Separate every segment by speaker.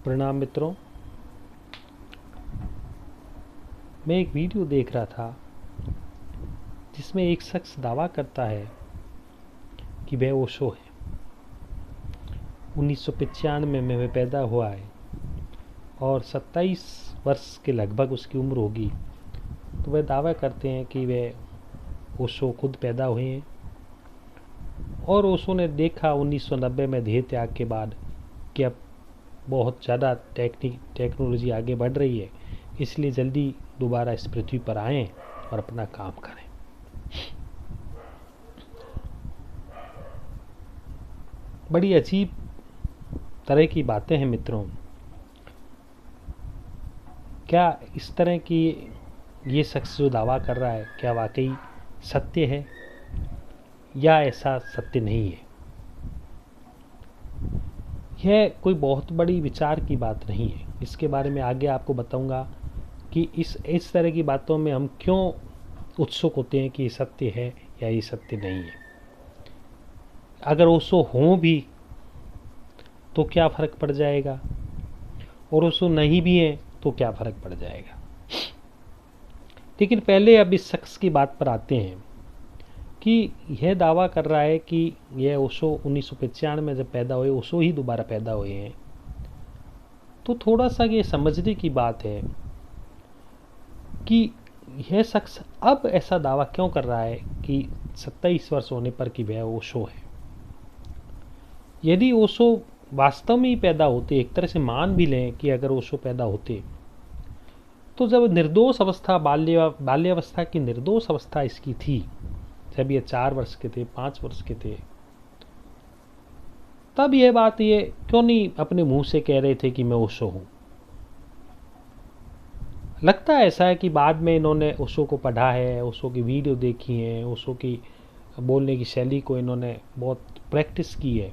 Speaker 1: प्रणाम मित्रों। मैं एक वीडियो देख रहा था जिसमें एक शख्स दावा करता है कि वह ओशो है। 1995 में वह पैदा हुआ है और 27 वर्ष के लगभग उसकी उम्र होगी। तो वह दावा करते हैं कि वह ओशो खुद पैदा हुए हैं और ओशो ने देखा 1990 में देह त्याग के बाद कि अब बहुत ज़्यादा टेक्नोलॉजी आगे बढ़ रही है, इसलिए जल्दी दोबारा इस पृथ्वी पर आएं और अपना काम करें। बड़ी अजीब तरह की बातें हैं मित्रों। क्या इस तरह की ये शख्स जो दावा कर रहा है क्या वाकई सत्य है या ऐसा सत्य नहीं है? यह कोई बहुत बड़ी विचार की बात नहीं है। इसके बारे में आगे आपको बताऊंगा कि इस तरह की बातों में हम क्यों उत्सुक होते हैं कि ये सत्य है या ये सत्य नहीं है। अगर ओशो हो भी तो क्या फ़र्क पड़ जाएगा, और ओशो नहीं भी है तो क्या फ़र्क पड़ जाएगा। लेकिन पहले अब इस शख्स की बात पर आते हैं कि यह दावा कर रहा है कि यह ओशो 1995 में जब पैदा हुए, ओशो ही दोबारा पैदा हुए हैं। तो थोड़ा सा ये समझने की बात है कि यह शख्स अब ऐसा दावा क्यों कर रहा है कि 27 वर्ष होने पर कि वह ओशो है। यदि ओशो वास्तव में ही पैदा होते, एक तरह से मान भी लें कि अगर ओशो पैदा होते, तो जब निर्दोष अवस्था बाल्यावस्था की निर्दोष अवस्था इसकी थी, जब ये 4 वर्ष के थे, 5 वर्ष के थे, तब ये बात ये क्यों नहीं अपने मुंह से कह रहे थे कि मैं ओशो हूं। लगता है ऐसा है कि बाद में इन्होंने ओशो को पढ़ा है, ओशो की वीडियो देखी है, ओशो की बोलने की शैली को इन्होंने बहुत प्रैक्टिस की है,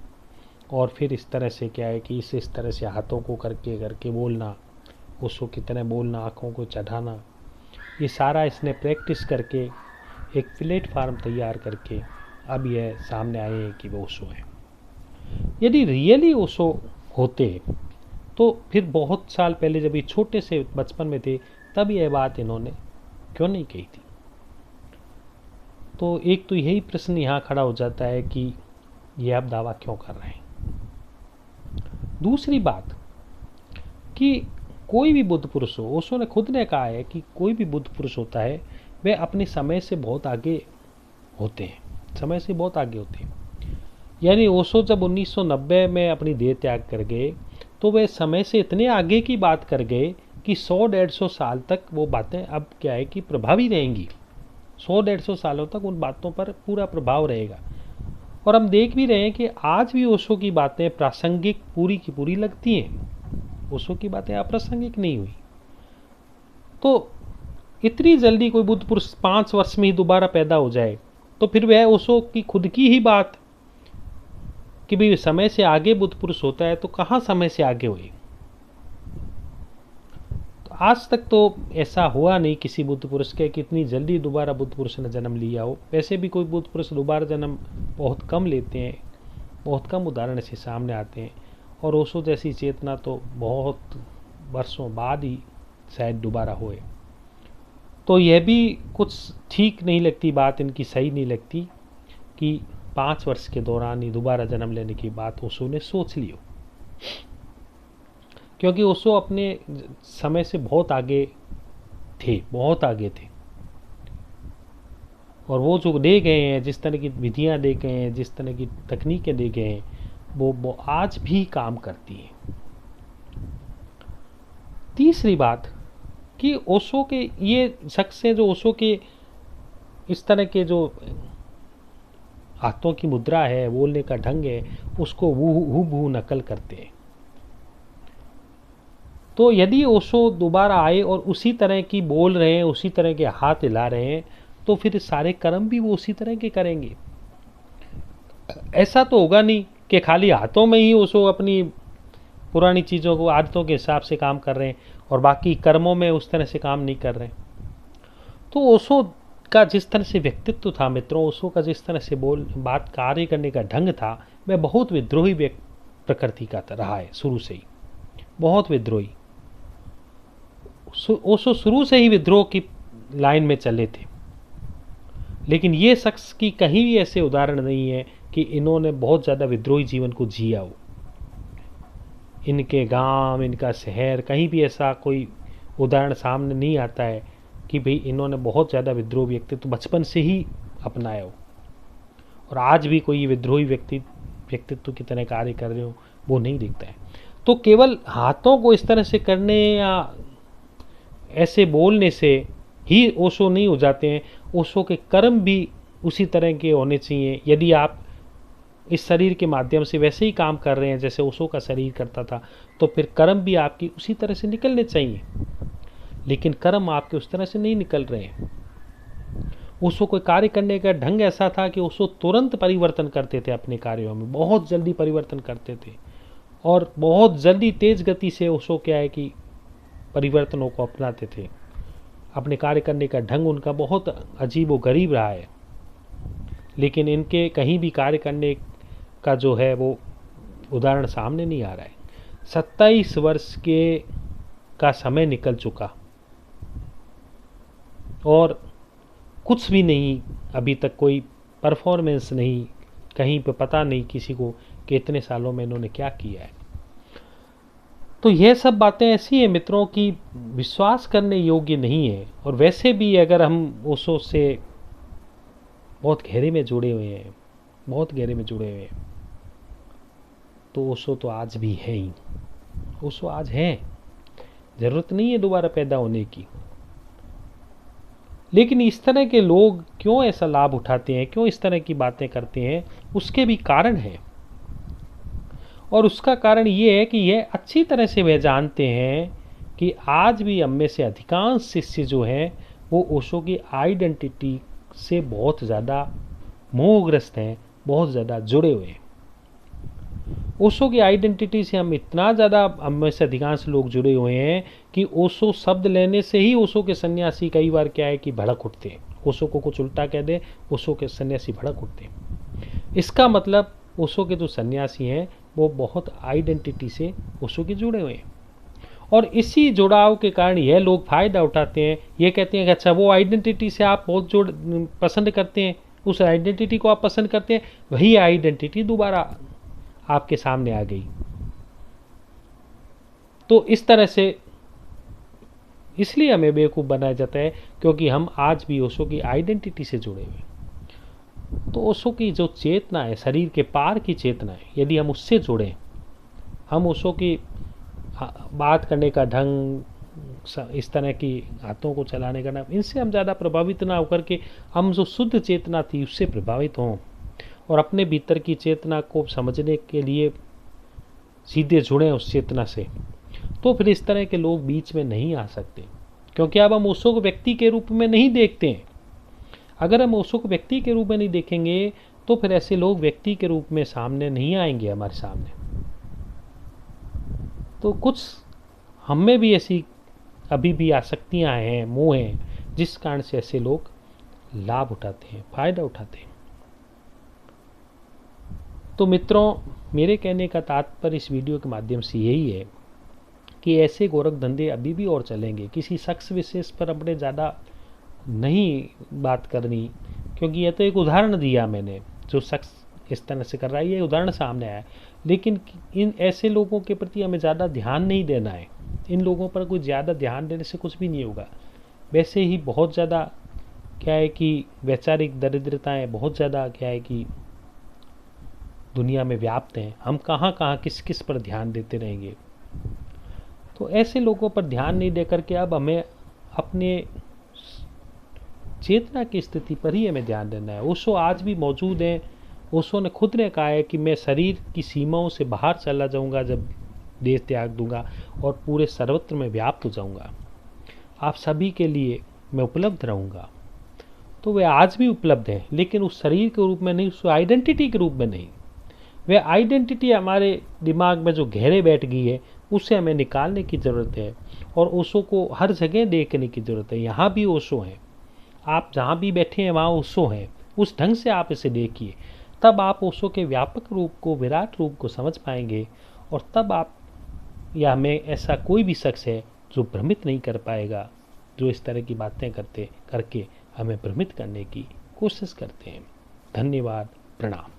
Speaker 1: और फिर इस तरह से क्या है कि इस तरह से हाथों को करके करके बोलना, ओशो की तरह बोलना, आँखों को चढ़ाना, ये सारा इसने प्रैक्टिस करके एक प्लेटफार्म तैयार करके अब यह सामने आए हैं कि वो ओशो है। यदि रियली ओशो होते तो फिर बहुत साल पहले जब ये छोटे से बचपन में थे तब यह बात इन्होंने क्यों नहीं कही थी। तो एक तो यही प्रश्न यहाँ खड़ा हो जाता है कि ये आप दावा क्यों कर रहे हैं। दूसरी बात कि कोई भी बुद्ध पुरुष हो, ओशो ने खुद ने कहा है कि कोई भी बुद्ध पुरुष होता है वे अपने समय से बहुत आगे होते हैं, समय से बहुत आगे होते हैं। यानी ओशो जब 1990 में अपनी देह त्याग कर गए तो वे समय से इतने आगे की बात कर गए कि 100-150 साल तक वो बातें अब क्या है कि प्रभावी रहेंगी। 100-150 सालों तक उन बातों पर पूरा प्रभाव रहेगा। और हम देख भी रहे हैं कि आज भी ओशो की बातें प्रासंगिक पूरी की पूरी लगती हैं। ओशो की बातें अप्रासंगिक नहीं हुई। तो इतनी जल्दी कोई बुद्ध पुरुष 5 वर्ष में ही दोबारा पैदा हो जाए तो फिर वह ओशो की खुद की ही बात कि भाई समय से आगे बुद्ध पुरुष होता है, तो कहाँ समय से आगे हुए। तो आज तक तो ऐसा हुआ नहीं किसी बुद्ध पुरुष के कि इतनी जल्दी दोबारा बुद्ध पुरुष ने जन्म लिया हो। वैसे भी कोई बुद्ध पुरुष दोबारा जन्म बहुत कम लेते हैं, बहुत कम उदाहरण से सामने आते हैं, और ओशो जैसी चेतना तो बहुत वर्षों बाद ही शायद दोबारा हुए। तो यह भी कुछ ठीक नहीं लगती बात, इनकी सही नहीं लगती कि 5 वर्ष के दौरान ही दोबारा जन्म लेने की बात ओशो ने सोच ली हो, क्योंकि ओशो अपने समय से बहुत आगे थे, बहुत आगे थे। और वो जो दे गए हैं, जिस तरह की विधियां दे गए हैं, जिस तरह की तकनीकें दे गए हैं, वो आज भी काम करती हैं। तीसरी बात कि ओशो के ये शख्स हैं जो ओशो के इस तरह के जो हाथों की मुद्रा है, बोलने का ढंग है, उसको हूबहू नकल करते हैं। तो यदि ओशो दोबारा आए और उसी तरह की बोल रहे हैं, उसी तरह के हाथ हिला रहे हैं, तो फिर सारे कर्म भी वो उसी तरह के करेंगे। ऐसा तो होगा नहीं कि खाली हाथों में ही ओशो अपनी पुरानी चीज़ों को, आदतों के हिसाब से काम कर रहे हैं और बाकी कर्मों में उस तरह से काम नहीं कर रहे हैं। तो ओशो का जिस तरह से व्यक्तित्व था मित्रों, ओशो का जिस तरह से बात कार्य करने का ढंग था, वह बहुत विद्रोही प्रकृति का रहा है शुरू से ही। बहुत विद्रोही। ओशो शुरू से ही विद्रोह की लाइन में चले थे, लेकिन ये शख्स की कहीं भी ऐसे उदाहरण नहीं है कि इन्होंने बहुत ज़्यादा विद्रोही जीवन को जिया हो। इनके गांव, इनका शहर, कहीं भी ऐसा कोई उदाहरण सामने नहीं आता है कि भाई इन्होंने बहुत ज़्यादा विद्रोह व्यक्तित्व बचपन से ही अपनाया हो और आज भी कोई विद्रोही व्यक्तित्व की तरह कार्य कर रहे हो, वो नहीं दिखता है। तो केवल हाथों को इस तरह से करने या ऐसे बोलने से ही ओशो नहीं हो जाते हैं। ओशो के कर्म भी उसी तरह के होने चाहिए। यदि आप इस शरीर के माध्यम से वैसे ही काम कर रहे हैं जैसे ओशो का शरीर करता था, तो फिर कर्म भी आपकी उसी तरह से निकलने चाहिए, लेकिन कर्म आपके उस तरह से नहीं निकल रहे हैं। ओशो को कार्य करने का ढंग ऐसा था कि ओशो तुरंत परिवर्तन करते थे अपने कार्यों में, बहुत जल्दी परिवर्तन करते थे और बहुत जल्दी तेज गति से ओशो क्या है कि परिवर्तनों को अपनाते थे। अपने कार्य करने का ढंग उनका बहुत अजीब व गरीब रहा है, लेकिन इनके कहीं भी कार्य करने का जो है वो उदाहरण सामने नहीं आ रहा है। 27 वर्ष का समय निकल चुका और कुछ भी नहीं, अभी तक कोई परफॉर्मेंस नहीं, कहीं पे पता नहीं किसी को कि इतने सालों में इन्होंने क्या किया है। तो यह सब बातें ऐसी हैं मित्रों की विश्वास करने योग्य नहीं है। और वैसे भी अगर हम ओशो से बहुत गहरे में जुड़े हुए हैं, बहुत गहरे में जुड़े हुए हैं, तो ओशो तो आज भी है ही। ओशो आज है, जरूरत नहीं है दोबारा पैदा होने की। लेकिन इस तरह के लोग क्यों ऐसा लाभ उठाते हैं, क्यों इस तरह की बातें करते हैं, उसके भी कारण हैं। और उसका कारण ये है कि यह अच्छी तरह से वह जानते हैं कि आज भी हम में से अधिकांश शिष्य जो हैं वो ओशो की आइडेंटिटी से बहुत ज़्यादा मोहग्रस्त हैं, बहुत ज़्यादा जुड़े हुए हैं। ओशो की आइडेंटिटी से हम इतना ज़्यादा, हम में से अधिकांश लोग जुड़े हुए हैं कि ओशो शब्द लेने से ही ओशो के सन्यासी कई बार क्या है कि भड़क उठते हैं। ओशो को कुछ उल्टा कह दे, ओशो के सन्यासी भड़क उठते हैं। इसका मतलब ओशो के जो सन्यासी हैं वो बहुत आइडेंटिटी से ओशो के जुड़े हुए हैं, और इसी जुड़ाव के कारण यह लोग फायदा उठाते हैं। ये कहते हैं कि अच्छा वो आइडेंटिटी से आप बहुत पसंद करते हैं, उस आइडेंटिटी को आप पसंद करते हैं, वही आइडेंटिटी दोबारा आपके सामने आ गई। तो इस तरह से इसलिए हमें बेवकूफ़ बनाया जाता है क्योंकि हम आज भी ओशो की आइडेंटिटी से जुड़े हुए हैं। तो ओशो की जो चेतना है, शरीर के पार की चेतना है, यदि हम उससे जुड़ें, हम ओशो की बात करने का ढंग, इस तरह की हाथों को चलाने का ढंग, इनसे हम ज़्यादा प्रभावित ना होकर के हम जो शुद्ध चेतना थी उससे प्रभावित हों और अपने भीतर की चेतना को समझने के लिए सीधे जुड़ें उस चेतना से, तो फिर इस तरह के लोग बीच में नहीं आ सकते। क्योंकि अब हम ओशो को व्यक्ति के रूप में नहीं देखते हैं। अगर हम ओशो को व्यक्ति के रूप में नहीं देखेंगे तो फिर ऐसे लोग व्यक्ति के रूप में सामने नहीं आएंगे हमारे सामने। तो कुछ हम में भी ऐसी अभी भी आसक्तियां हैं, मोह हैं, जिस कारण से ऐसे लोग लाभ उठाते हैं, फायदा उठाते हैं। तो मित्रों, मेरे कहने का तात्पर्य इस वीडियो के माध्यम से यही है कि ऐसे गोरख धंधे अभी भी और चलेंगे। किसी शख्स विशेष पर अपने ज़्यादा नहीं बात करनी, क्योंकि यह तो एक उदाहरण दिया मैंने, जो शख्स इस तरह से कर रहा है ये उदाहरण सामने आया। लेकिन इन ऐसे लोगों के प्रति हमें ज़्यादा ध्यान नहीं देना है। इन लोगों पर कुछ ज़्यादा ध्यान देने से कुछ भी नहीं होगा। वैसे ही बहुत ज़्यादा क्या है कि वैचारिक दरिद्रताएँ बहुत ज़्यादा क्या है कि दुनिया में व्याप्त हैं। हम कहाँ कहाँ किस किस पर ध्यान देते रहेंगे। तो ऐसे लोगों पर ध्यान नहीं देकर के अब हमें अपने चेतना की स्थिति पर ही हमें ध्यान देना है। ओशो आज भी मौजूद हैं। ओशो ने खुद ने कहा है कि मैं शरीर की सीमाओं से बाहर चला जाऊंगा जब देश त्याग दूंगा और पूरे सर्वत्र में व्याप्त हो जाऊंगा। आप सभी के लिए मैं उपलब्ध रहूंगा। तो वे आज भी उपलब्ध हैं, लेकिन उस शरीर के रूप में नहीं, उस आइडेंटिटी के रूप में नहीं। वह आइडेंटिटी हमारे दिमाग में जो गहरे बैठ गई है उससे हमें निकालने की ज़रूरत है। और ओशो को हर जगह देखने की ज़रूरत है। यहाँ भी ओशो हैं, आप जहाँ भी बैठे हैं वहाँ ओशो हैं। उस ढंग से आप इसे देखिए, तब आप ओशो के व्यापक रूप को, विराट रूप को समझ पाएंगे और तब आप या हमें ऐसा कोई भी शख्स है जो भ्रमित नहीं कर पाएगा, जो इस तरह की बातें करके हमें भ्रमित करने की कोशिश करते हैं। धन्यवाद, प्रणाम।